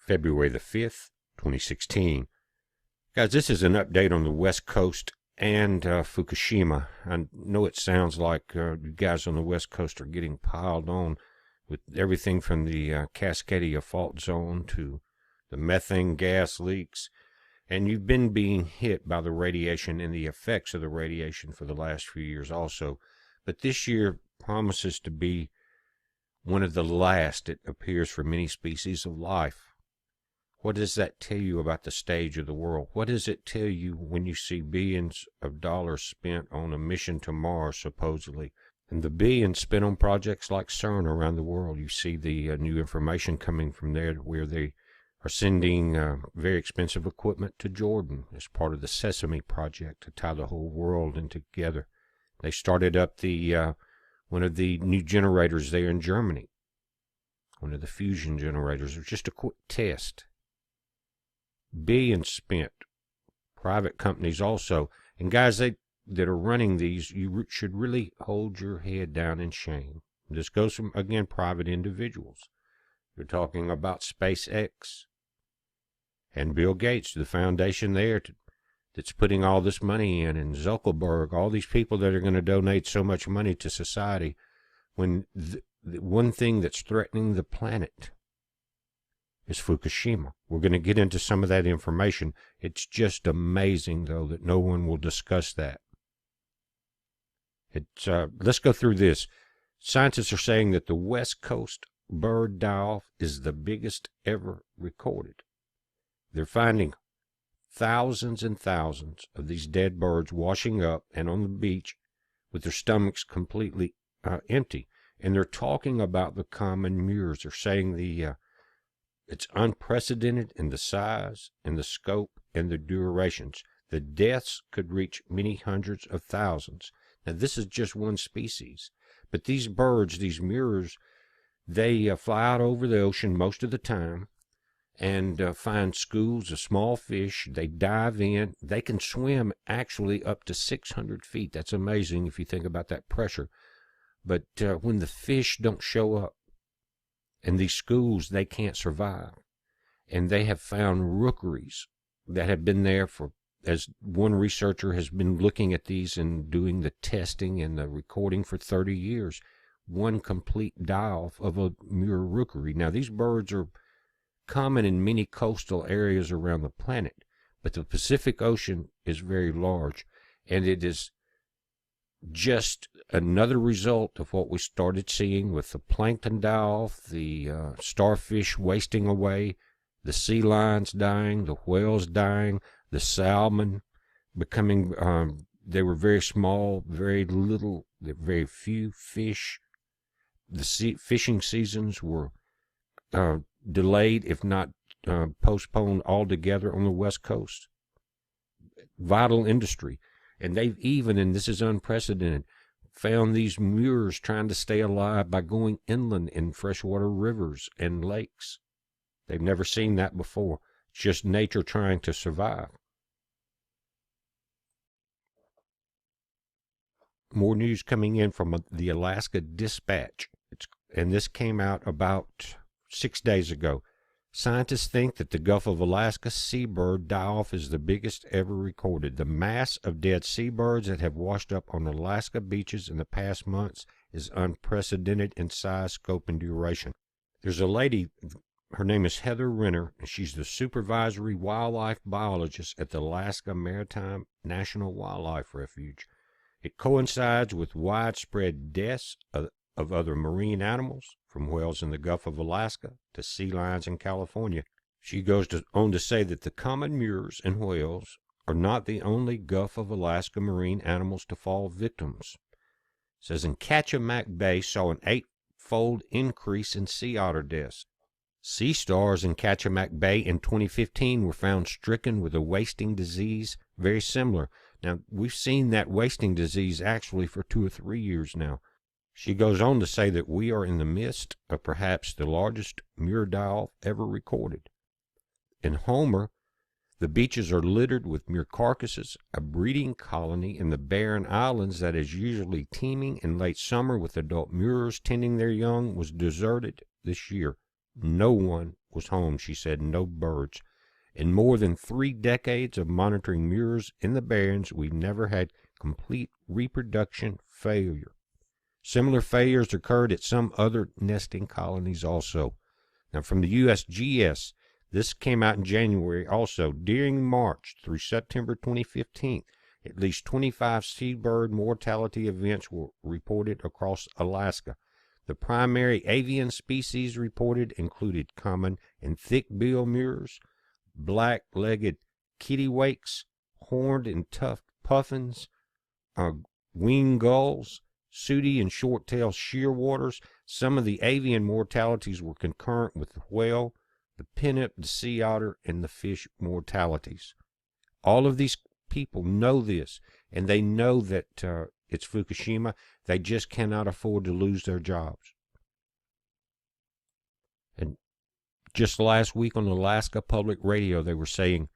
February the 5th, 2016. Guys, this is an update on the West Coast and Fukushima. I know it sounds like you guys on the West Coast are getting piled on with everything from the Cascadia fault zone to the methane gas leaks, and you've been being hit by the radiation and the effects of the radiation for the last few years also. But this year promises to be one of the last, it appears, for many species of life. What does that tell you about the stage of the world? What does it tell you when you see billions of dollars spent on a mission to Mars, supposedly, and the billions spent on projects like CERN around the world? You see the new information coming from there where they are sending very expensive equipment to Jordan as part of the Sesame project to tie the whole world in together. They started up the one of the new generators there in Germany, one of the fusion generators. It was just a quick test. Billions spent, private companies also. And guys that are running these, you should really hold your head down in shame. This goes from, again, private individuals. You're talking about SpaceX and Bill Gates, the foundation there that's putting all this money in, and Zuckerberg, all these people that are going to donate so much money to society, when the one thing that's threatening the planet is Fukushima. We're going to get into some of that information. It's just amazing, though, that no one will discuss that. Let's go through this. Scientists are saying that the West Coast bird die-off is the biggest ever recorded. They're finding thousands and thousands of these dead birds washing up and on the beach with their stomachs completely empty. And they're talking about the common murres. They're saying it's unprecedented in the size and the scope and the durations. The deaths could reach many hundreds of thousands. Now, this is just one species. But these birds, these murres, they fly out over the ocean most of the time and find schools of small fish. They dive in. They can swim actually up to 600 feet. That's amazing if you think about that pressure. But when the fish don't show up in these schools, they can't survive. And they have found rookeries that have been there for, as one researcher has been looking at these and doing the testing and the recording for 30 years, one complete die-off of a murre rookery. Now, these birds are common in many coastal areas around the planet, but the Pacific Ocean is very large, and it is just another result of what we started seeing with the plankton die-off, the starfish wasting away, the sea lions dying, the whales dying, the salmon becoming, they were very small, very little, very few fish. The fishing seasons were delayed, if not postponed altogether on the West Coast. Vital industry. And they've even, and this is unprecedented, found these murres trying to stay alive by going inland in freshwater rivers and lakes. They've never seen that before. It's just nature trying to survive. More news coming in from the Alaska Dispatch. And this came out about 6 days ago. Scientists think that the Gulf of Alaska seabird die-off is the biggest ever recorded. The mass of dead seabirds that have washed up on Alaska beaches in the past months is unprecedented in size, scope, and duration. There's a lady, her name is Heather Renner, and she's the supervisory wildlife biologist at the Alaska Maritime National Wildlife Refuge. It coincides with widespread deaths of other marine animals, from whales in the Gulf of Alaska to sea lions in California. She goes on to say that the common murres and whales are not the only Gulf of Alaska marine animals to fall victims. It says in Kachemak Bay saw an 8-fold increase in sea otter deaths. Sea stars in Kachemak Bay in 2015 were found stricken with a wasting disease very similar. Now, we've seen that wasting disease actually for 2 or 3 years now. She goes on to say that we are in the midst of perhaps the largest murre die-off ever recorded. In Homer, the beaches are littered with murre carcasses, a breeding colony in the barren islands that is usually teeming in late summer with adult murres tending their young was deserted this year. No one was home, she said, no birds. In more than 3 decades of monitoring murres in the Barrens, we've never had complete reproduction failure. Similar failures occurred at some other nesting colonies also. Now, from the USGS, this came out in January also. During March through September 2015, at least 25 seabird mortality events were reported across Alaska. The primary avian species reported included common and thick-billed murres, black-legged kittiwakes, horned and tufted puffins, winged gulls, sooty and short-tailed shearwaters. Some of the avian mortalities were concurrent with the whale, the pinnup, the sea otter, and the fish mortalities. All of these people know this, and they know that it's Fukushima. They just cannot afford to lose their jobs. And just last week on Alaska Public Radio, they were saying,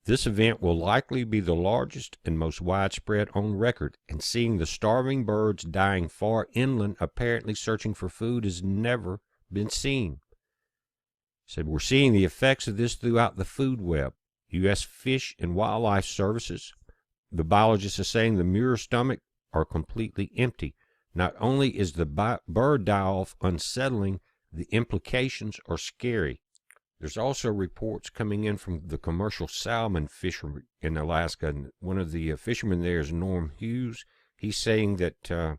this event will likely be the largest and most widespread on record, and seeing the starving birds dying far inland, apparently searching for food, has never been seen. Said, we're seeing the effects of this throughout the food web. U.S. Fish and Wildlife Services, the biologist is saying the murre stomach are completely empty. Not only is the bird die-off unsettling, the implications are scary. There's also reports coming in from the commercial salmon fishery in Alaska, and one of the fishermen there is Norm Hughes. He's saying that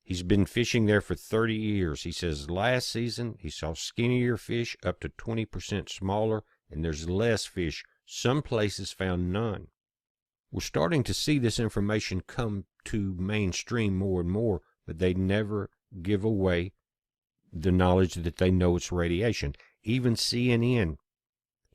he's been fishing there for 30 years. He says last season he saw skinnier fish up to 20% smaller, and there's less fish. Some places found none. We're starting to see this information come to mainstream more and more, but they never give away the knowledge that they know it's radiation. Even CNN,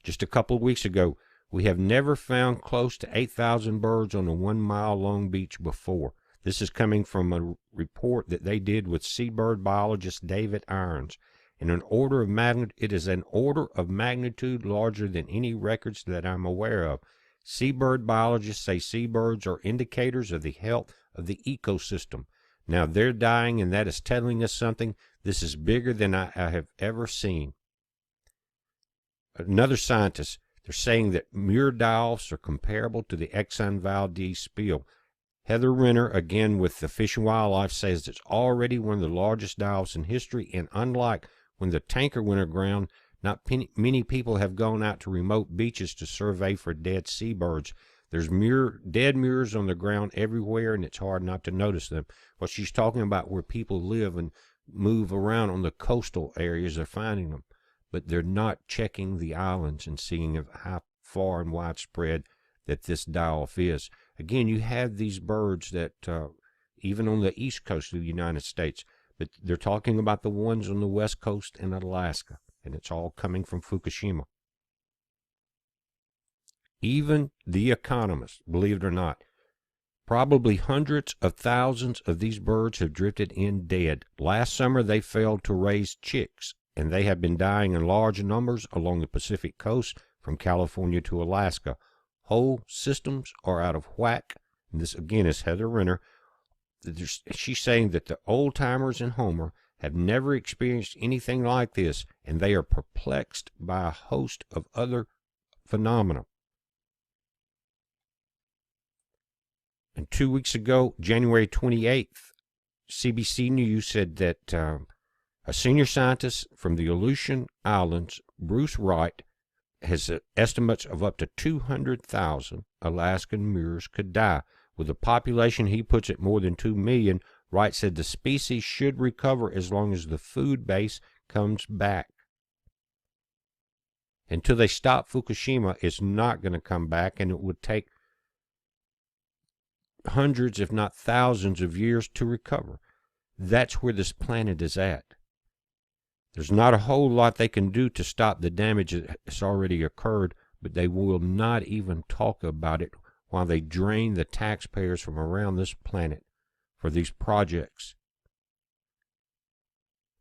just a couple of weeks ago, we have never found close to 8,000 birds on a 1-mile-long beach before. This is coming from a report that they did with seabird biologist David Irons. In an order of magnitude, it is an order of magnitude larger than any records that I'm aware of. Seabird biologists say seabirds are indicators of the health of the ecosystem. Now they're dying, and that is telling us something. This is bigger than I have ever seen. Another scientist, they're saying that murre die-offs are comparable to the Exxon Valdez spill. Heather Renner, again with the Fish and Wildlife, says it's already one of the largest die-offs in history, and unlike when the tanker went aground, not many people have gone out to remote beaches to survey for dead seabirds. There's dead murres on the ground everywhere, and it's hard not to notice them. Well, she's talking about where people live and move around on the coastal areas. They're finding them, but they're not checking the islands and seeing how far and widespread that this die-off is. Again, you have these birds that even on the east coast of the United States, but they're talking about the ones on the west coast and Alaska, and it's all coming from Fukushima. Even The Economist, believe it or not, probably hundreds of thousands of these birds have drifted in dead. Last summer, they failed to raise chicks, and they have been dying in large numbers along the Pacific coast from California to Alaska. Whole systems are out of whack. And this, again, is Heather Renner. She's saying that the old-timers in Homer have never experienced anything like this, and they are perplexed by a host of other phenomena. And 2 weeks ago, January 28th, CBC News said that a senior scientist from the Aleutian Islands, Bruce Wright, has estimates of up to 200,000 Alaskan murres could die. With a population, he puts at more than 2 million, Wright said the species should recover as long as the food base comes back. Until they stop Fukushima, it's not going to come back, and it would take hundreds, if not thousands of years to recover. That's where this planet is at. There's not a whole lot they can do to stop the damage that has already occurred, but they will not even talk about it while they drain the taxpayers from around this planet for these projects.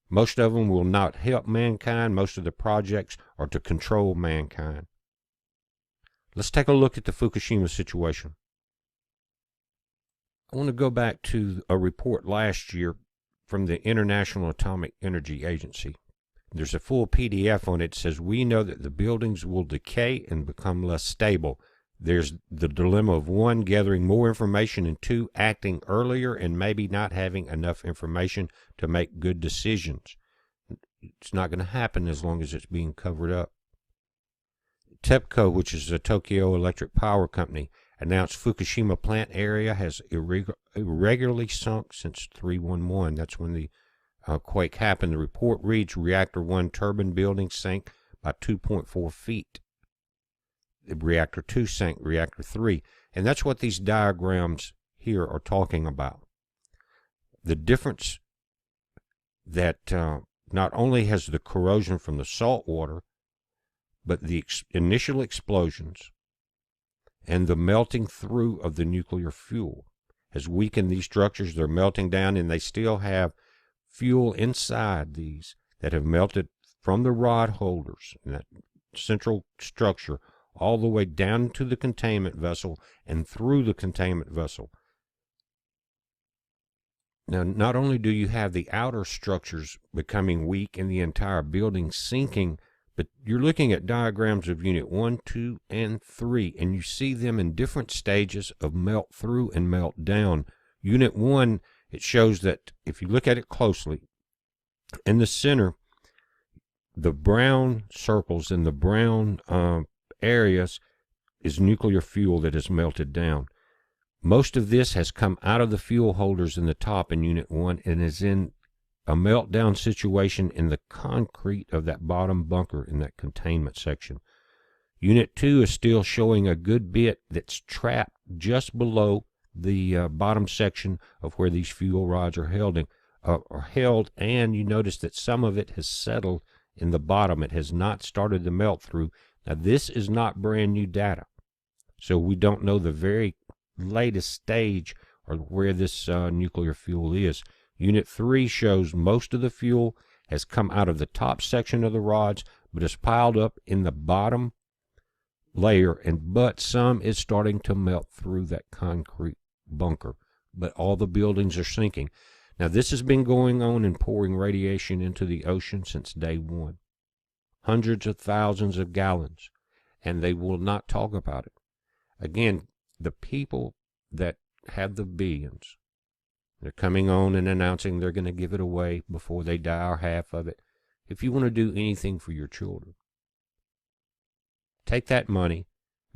Most of them will not help mankind. Most of the projects are to control mankind. Let's take a look at the Fukushima situation. I want to go back to a report last year from the International Atomic Energy Agency. There's a full PDF on it. It says, we know that the buildings will decay and become less stable. There's the dilemma of 1, gathering more information, and 2, acting earlier and maybe not having enough information to make good decisions. It's not going to happen as long as it's being covered up. TEPCO, which is the Tokyo Electric Power Company, announced Fukushima plant area has irregularly sunk since 3/11. That's when the quake happened. The report reads, Reactor 1 turbine building sank by 2.4 feet. The Reactor 2 sank, Reactor 3. And that's what these diagrams here are talking about. The difference that not only has the corrosion from the salt water, but the initial explosions and the melting through of the nuclear fuel has weakened these structures. They're melting down, and they still have fuel inside these that have melted from the rod holders in that central structure all the way down to the containment vessel and through the containment vessel. Now, not only do you have the outer structures becoming weak and the entire building sinking, but you're looking at diagrams of Unit 1, 2, and 3, and you see them in different stages of melt through and melt down. Unit 1, it shows that if you look at it closely, in the center, the brown circles in the brown areas is nuclear fuel that is melted down. Most of this has come out of the fuel holders in the top in Unit 1 and is in a meltdown situation in the concrete of that bottom bunker in that containment section. Unit 2 is still showing a good bit that's trapped just below the bottom section of where these fuel rods are held, and you notice that some of it has settled in the bottom. It has not started to melt through. Now, this is not brand new data, so we don't know the very latest stage or where this nuclear fuel is. Unit 3 shows most of the fuel has come out of the top section of the rods, but is piled up in the bottom layer, but some is starting to melt through that concrete bunker. But all the buildings are sinking. Now, this has been going on and pouring radiation into the ocean since day one. Hundreds of thousands of gallons, and they will not talk about it. Again, the people that have the billions, they're coming on and announcing they're going to give it away before they die, or half of it. If you want to do anything for your children, take that money,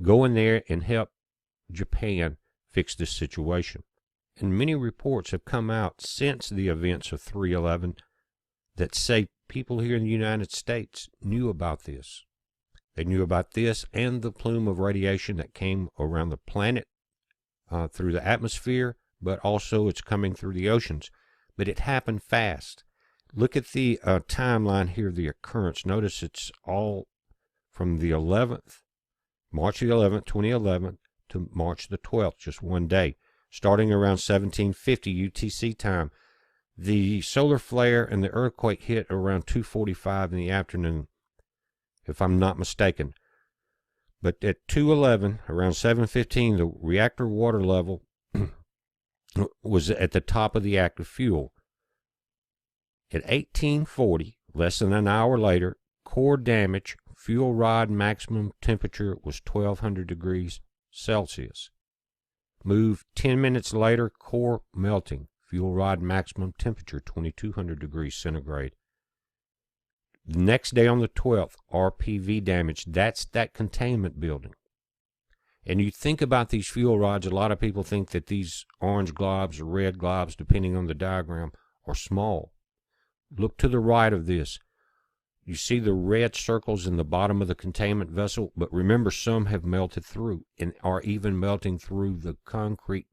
go in there and help Japan fix this situation. And many reports have come out since the events of 3/11 that say people here in the United States knew about this. They knew about this and the plume of radiation that came around the planet through the atmosphere, but also it's coming through the oceans. But it happened fast. Look at the timeline here, the occurrence. Notice it's all from the 11th, March the 11th, 2011, to March the 12th, just one day, starting around 1750 UTC time. The solar flare and the earthquake hit around 2:45 in the afternoon, if I'm not mistaken. But at 2:11, around 7:15, the reactor water level was at the top of the active fuel. At 18:40, less than an hour later, core damage, fuel rod maximum temperature was 1200 degrees Celsius. Move 10 minutes later, core melting, fuel rod maximum temperature 2200 degrees centigrade. The next day on the 12th, RPV damage. That's that containment building. And you think about these fuel rods, a lot of people think that these orange globs or red globs, depending on the diagram, are small. Look to the right of this. You see the red circles in the bottom of the containment vessel, but remember, some have melted through and are even melting through the concrete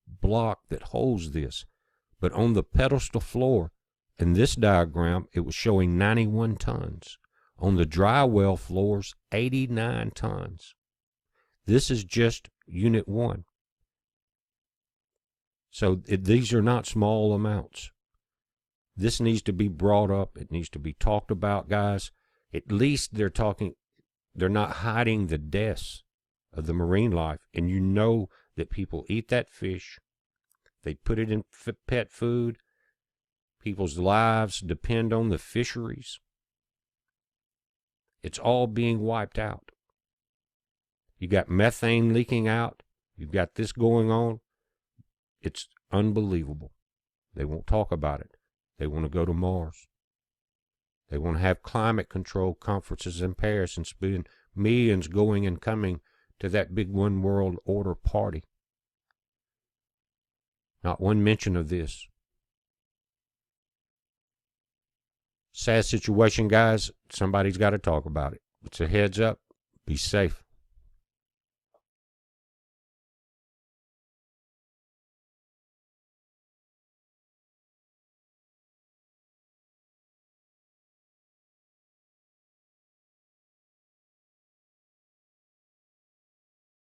block that holds this. But on the pedestal floor, in this diagram, it was showing 91 tons. On the dry well floors, 89 tons. This is just Unit 1. So these are not small amounts. This needs to be brought up. It needs to be talked about, guys. At least they're not hiding the deaths of the marine life. And you know that people eat that fish. They put it in pet food. People's lives depend on the fisheries. It's all being wiped out. You got methane leaking out. You've got this going on. It's unbelievable. They won't talk about it. They want to go to Mars. They want to have climate control conferences in Paris and spend millions going and coming to that big one world order party. Not one mention of this. Sad situation, guys. Somebody's got to talk about it. It's a heads up. Be safe.